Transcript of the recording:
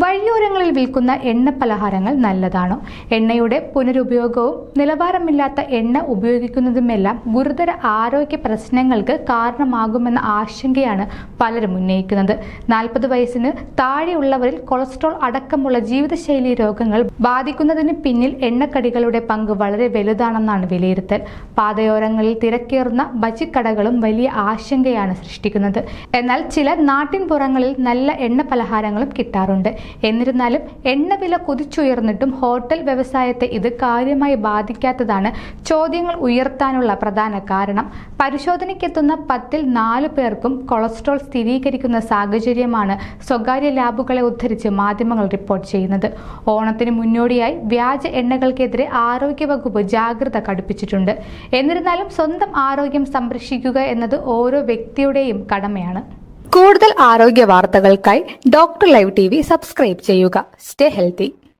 വഴിയോരങ്ങളിൽ വിൽക്കുന്ന എണ്ണ പലഹാരങ്ങൾ നല്ലതാണോ? എണ്ണയുടെ പുനരുപയോഗവും നിലവാരമില്ലാത്ത എണ്ണ ഉപയോഗിക്കുന്നതുമെല്ലാം ഗുരുതര ആരോഗ്യ പ്രശ്നങ്ങൾക്ക് കാരണമാകുമെന്ന ആശങ്കയാണ് പലരും ഉന്നയിക്കുന്നത്. 40 വയസ്സിന് താഴെയുള്ളവരിൽ കൊളസ്ട്രോൾ അടക്കമുള്ള ജീവിതശൈലി രോഗങ്ങൾ ബാധിക്കുന്നതിന് പിന്നിൽ എണ്ണക്കടികളുടെ പങ്ക് വളരെ വലുതാണെന്നാണ് വിലയിരുത്തൽ. പാതയോരങ്ങളിൽ തിരക്കേറുന്ന ബജിക്കടകളും വലിയ ആശങ്കയാണ് സൃഷ്ടിക്കുന്നത്. എന്നാൽ ചില നാട്ടിൻപുറങ്ങളിൽ നല്ല എണ്ണ പലഹാരങ്ങളും കിട്ടാറുണ്ട്. എന്നിരുന്നാലും എണ്ണവില കുതിച്ചുയർന്നിട്ടും ഹോട്ടൽ വ്യവസായത്തെ ഇത് കാര്യമായി ബാധിക്കാത്തതാണ് ചോദ്യങ്ങൾ ഉയർത്താനുള്ള പ്രധാന കാരണം. പരിശോധനയ്ക്കെത്തുന്ന 10-ൽ 4 പേർക്കും കൊളസ്ട്രോൾ സ്ഥിരീകരിക്കുന്ന സാഹചര്യമാണ് സ്വകാര്യ ലാബുകളെ ഉദ്ധരിച്ച് മാധ്യമങ്ങൾ റിപ്പോർട്ട് ചെയ്യുന്നത്. ഓണത്തിന് മുന്നോടിയായി വ്യാജ എണ്ണകൾക്കെതിരെ ആരോഗ്യവകുപ്പ് ജാഗ്രത കടുപ്പിച്ചിട്ടുണ്ട്. എന്നിരുന്നാലും സ്വന്തം ആരോഗ്യം സംരക്ഷിക്കുക എന്നത് ഓരോ വ്യക്തിയുടെയും കടമയാണ്. കൂടുതൽ ആരോഗ്യ വാർത്തകൾക്കായി ഡോക്ടർ ലൈവ് TV സബ്സ്ക്രൈബ് ചെയ്യുക. Stay healthy.